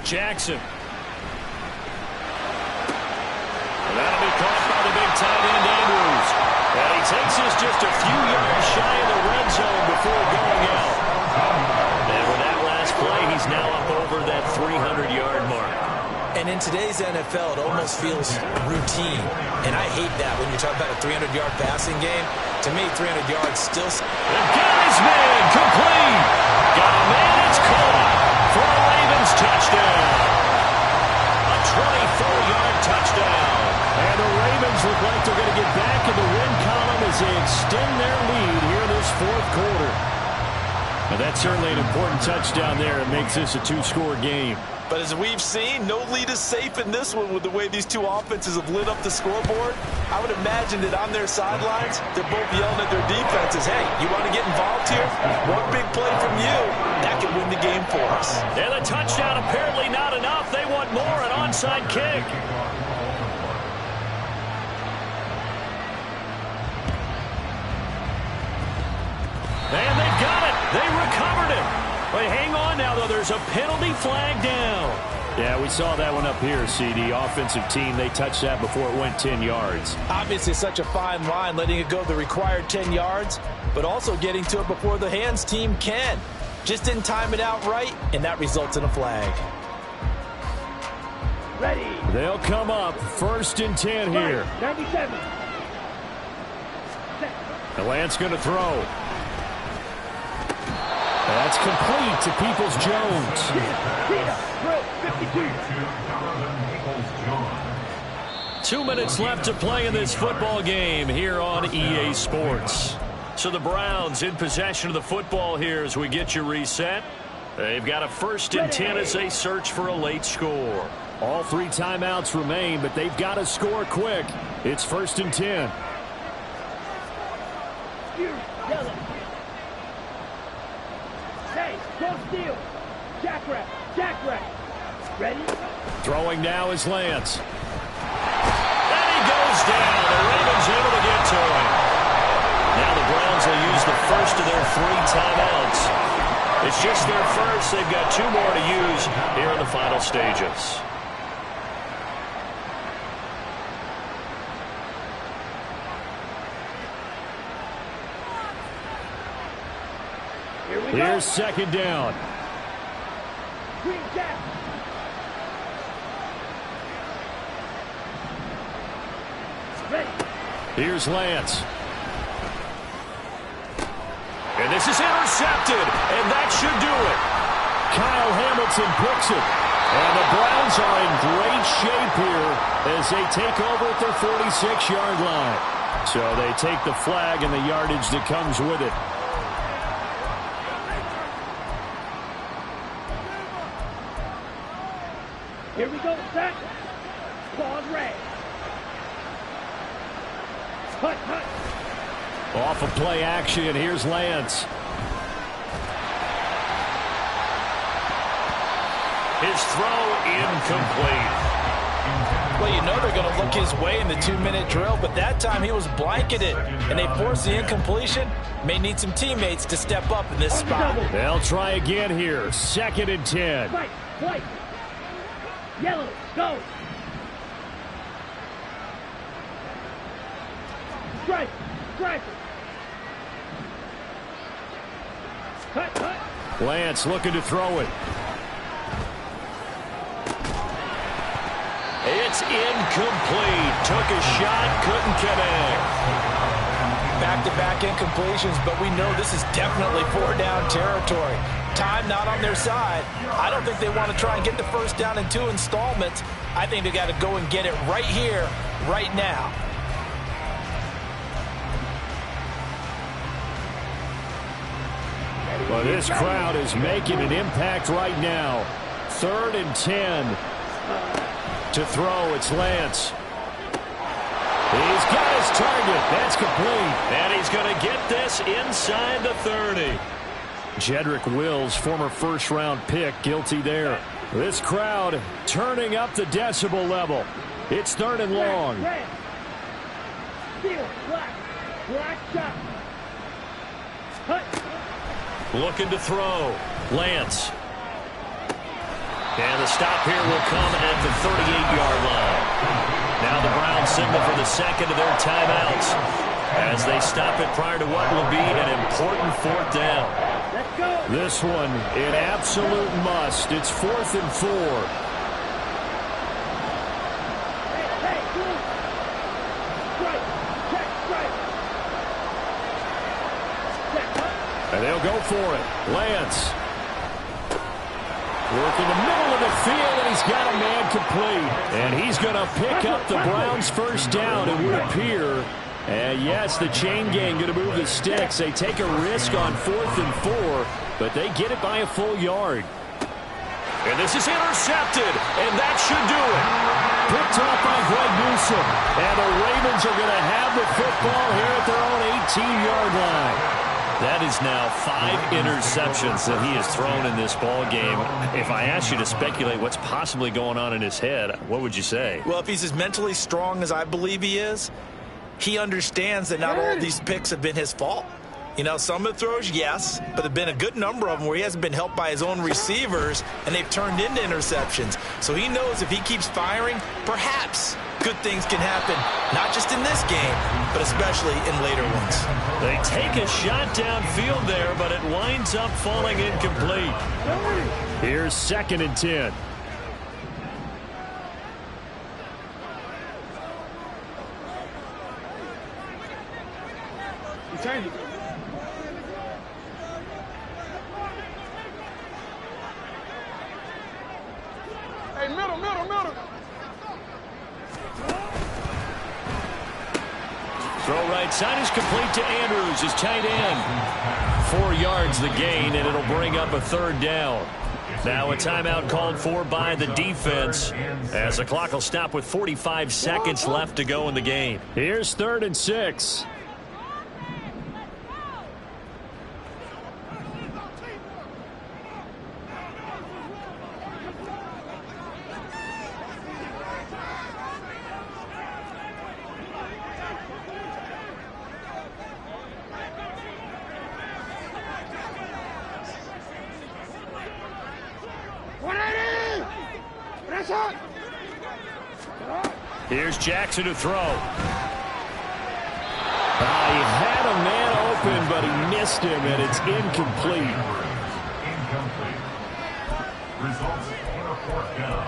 Jackson. And that'll be caught by the big tight end, Andrews. And he takes us just a few yards shy of the red zone before going out. And with that last play, he's now up over that 300-yard mark. And in today's NFL, it almost feels routine. And I hate that when you talk about a 300-yard passing game. To me, 300 yards still... And got his man complete. Got a man, it's caught for a Ravens touchdown. A 24-yard touchdown. And the Ravens look like they're going to get back in the win column as they extend their lead here in this 4th quarter. And that's certainly an important touchdown there. It makes this a two-score game. But as we've seen, no lead is safe in this one with the way these two offenses have lit up the scoreboard. I would imagine that on their sidelines, they're both yelling at their defenses, hey, you want to get involved here? One big play from you, that could win the game for us. And the touchdown apparently not enough. They want more, an onside kick. And they've got it. They recovered it. But hang on now, though. There's a penalty flag down. Yeah, we saw that one up here, CD. Offensive team, they touched that before it went 10 yards. Obviously such a fine line, letting it go the required 10 yards, but also getting to it before the hands team can. Just didn't time it out right, and that results in a flag. Ready. They'll come up 1st and 10 here. 97. The Lance going to throw. That's complete to Peoples-Jones. 2 minutes left to play in this football game here on EA Sports. So the Browns in possession of the football here as we get you reset. They've got a 1st and 10 as they search for a late score. All 3 timeouts remain, but they've got to score quick. It's 1st and 10. Hey, go steal. Jackrabbit. Jackrabbit. Ready? Throwing now is Lance. And he goes down. The Ravens able to get to him. Now the Browns will use the first of their 3 timeouts. It's just their first. They've got 2 more to use here in the final stages. Here's 2nd down. Green Jack. Ready. Here's Lance. And this is intercepted, and that should do it. Kyle Hamilton picks it. And the Browns are in great shape here as they take over at their 46-yard line. So they take the flag and the yardage that comes with it. Here we go, set. Claws red. Hut, hut. Off of play action, here's Lance. His throw incomplete. Well, you know they're going to look his way in the 2-minute drill, but that time he was blanketed, and they forced the incompletion. May need some teammates to step up in this spot. They'll try again here. 2nd and 10. White, white. Yellow, go. Stripe, stripe. Cut, cut. Lance looking to throw it. It's incomplete. Took a shot, couldn't connect. Back-to-back incompletions, but we know this is definitely 4-down territory. Time not on their side. I don't think they want to try and get the first down in 2 installments. I think they got to go and get it right here, right now. Well, this crowd is making an impact right now. 3rd and 10. To throw, it's Lance. He's got his target. That's complete. And he's going to get this inside the 30. Jedrick Wills, former first-round pick, guilty there. This crowd turning up the decibel level. It's 3rd and long. Red. Steel, black. Black shot. Hut. Looking to throw. Lance. And the stop here will come at the 38-yard line. Now the Browns signal for the 2nd of their timeouts as they stop it prior to what will be an important 4th down. Let's go. This one, an absolute must. It's 4th and 4. Hey, blue. Strike. Check, strike. Check, hut. And they'll go for it. Lance. Working the middle of the field, and he's got a man complete. And he's going to pick up the Browns' first down, it would appear, And yes, the chain gang going to move the sticks. They take a risk on 4th and 4, but they get it by a full yard. And this is intercepted, and that should do it. Picked off by Greg Newsome. And the Ravens are going to have the football here at their own 18-yard line. That is now 5 interceptions that he has thrown in this ball game. If I asked you to speculate what's possibly going on in his head, what would you say? Well, if he's as mentally strong as I believe he is, he understands that not all of these picks have been his fault. You know, some of the throws, yes, but there have been a good number of them where he hasn't been helped by his own receivers, and they've turned into interceptions. So he knows if he keeps firing, perhaps good things can happen, not just in this game, but especially in later ones. They take a shot downfield there, but it winds up falling incomplete. Here's 2nd and 10. We changed it. Hey, middle. Throw right side is complete to Andrews, his tight end. 4 yards the gain, and it'll bring up a 3rd down. Now a timeout called for by the defense as the clock will stop with 45 seconds left to go in the game. Here's 3rd and 6. Here's Jackson to throw. He had a man open, but he missed him, and it's incomplete. Incomplete. Results in a 4th down.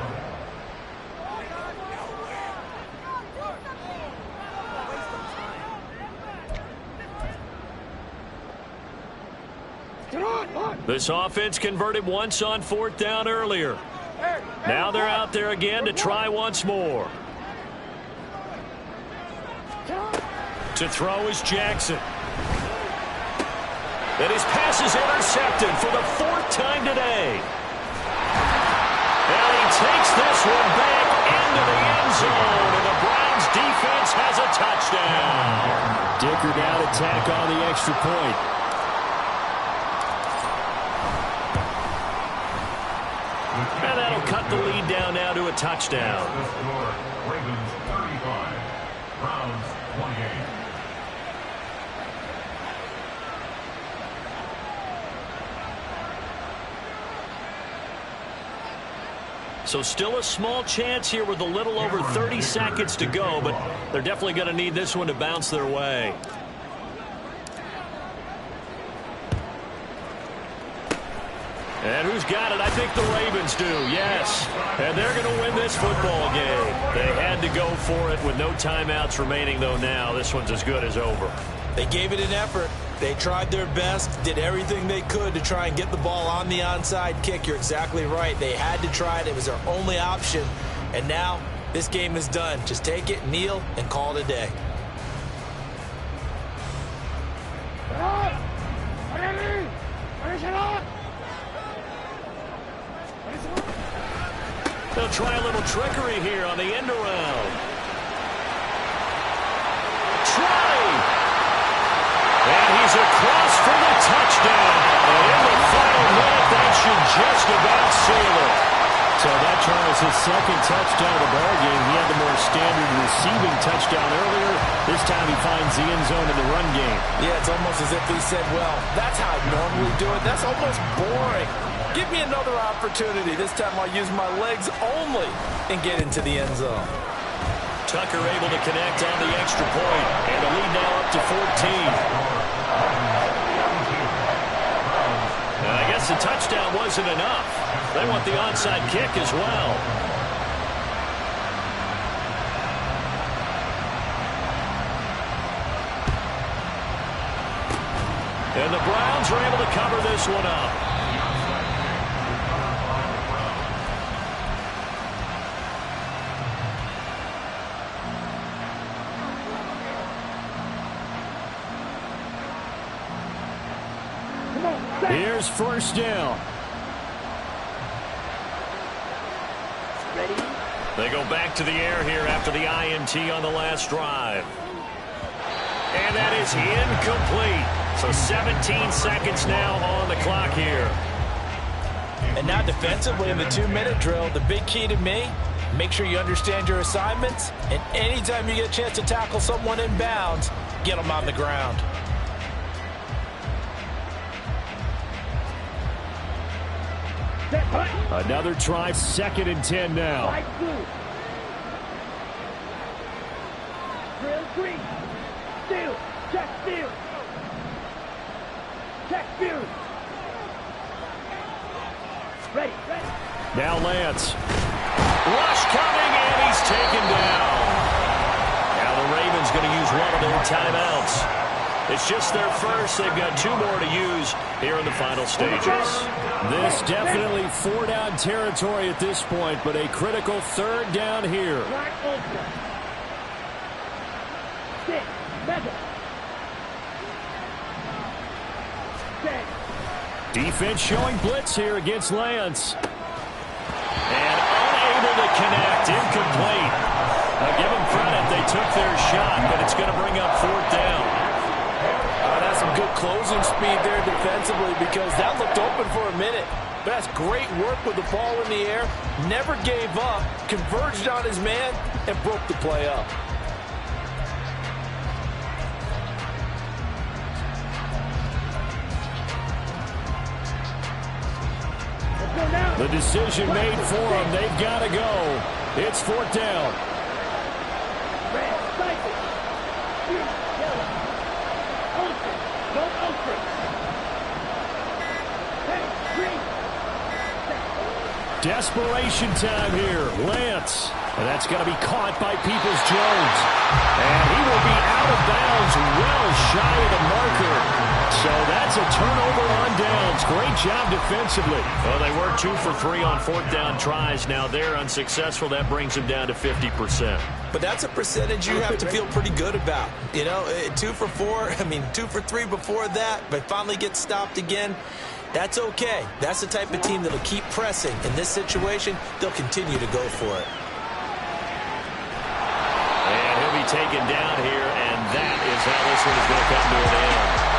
This offense converted once on 4th down earlier. Now they're out there again to try once more. To throw is Jackson. And his pass is intercepted for the 4th time today. And he takes this one back into the end zone, and the Browns defense has a touchdown. Dicker down to tack on the extra point. And that'll cut the lead down now to a touchdown. The score, Ravens 35, Browns 28. So still a small chance here with a little over 30 seconds to go, but they're definitely going to need this one to bounce their way. And who's got it? I think the Ravens do, yes. And they're going to win this football game. They had to go for it with no timeouts remaining, though now this one's as good as over. They gave it an effort. They tried their best, did everything they could to try and get the ball on the onside kick. You're exactly right. They had to try it. It was their only option. And now this game is done. Just take it, kneel, and call it a day. They'll try a little trickery here on the end around. And he's across for the touchdown. And in the final minute, that should just about seal it. So that Charles, his 2nd touchdown of the ball game. He had the more standard receiving touchdown earlier. This time he finds the end zone in the run game. Yeah, it's almost as if he said, well, that's how I normally do it. That's almost boring. Give me another opportunity. This time I'll use my legs only and get into the end zone. Tucker able to connect on the extra point, and the lead now up to 14. And I guess the touchdown wasn't enough. They want the onside kick as well. And the Browns are able to cover this one up. Here's first down. Ready? They go back to the air here after the INT on the last drive. And that is incomplete. So 17 seconds now on the clock here. And now defensively in the 2-minute drill, the big key to me, make sure you understand your assignments. And anytime you get a chance to tackle someone in bounds, get them on the ground. Another try, 2nd and 10 now. Light blue. Drill green. Steal. Check steal. Check steal. Ready. Now Lance. Rush coming, and he's taken down. Now the Ravens going to use one of their timeouts. It's just their first. They've got 2 more to use here in the final stages. This definitely 4-down territory at this point, but a critical 3rd down here. Right ultra. 6. Measure. 10. Defense showing blitz here against Lance. And unable to connect, incomplete. Now give them credit, they took their shot, but it's going to bring up 4th down. That's some good closing speed there defensively because that looked open for a minute. But that's great work with the ball in the air. Never gave up, converged on his man, and broke the play up. The decision made for them. They've got to go. It's 4th down. Red, cycle. Green, yellow. Ultra. No ultra. Hey, green. Desperation time here. Lance. And that's going to be caught by Peoples-Jones. And he will be out of bounds well shy of the marker. So that's a turnover on downs. Great job defensively. Well, they were 2 for 3 on 4th down tries. Now they're unsuccessful. That brings them down to 50%. But that's a percentage you have to feel pretty good about. You know, 2 for 4, 2 for 3 before that, but finally get stopped again. That's okay. That's the type of team that'll keep pressing. In this situation, they'll continue to go for it. And he'll be taken down here, and that is how this one is going to come to an end.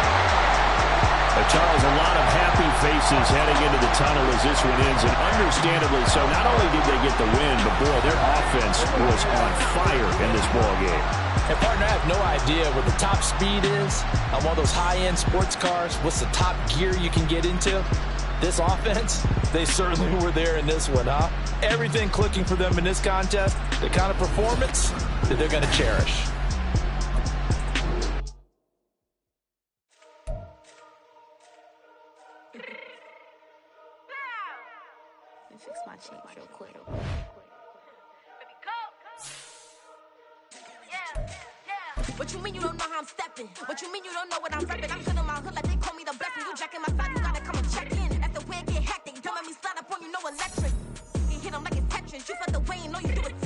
Charles, a lot of happy faces heading into the tunnel as this one ends, and understandably so. Not only did they get the win, but boy, their offense was on fire in this ball game. And partner, I have no idea what the top speed is on one of those high-end sports cars. What's the top gear you can get into? This offense, they certainly were there in this one, huh? Everything clicking for them in this contest, the kind of performance that they're going to cherish. Fix my cheek real quick. What you mean you don't know how I'm stepping? What you mean you don't know what I'm repping? I'm good in my hood like they call me the blessing. You jacking my side, you gotta come and check in. After the way it get hectic, don't let me slide up on you, no electric. You hit them like it's Tetris. You felt the way, you know you do it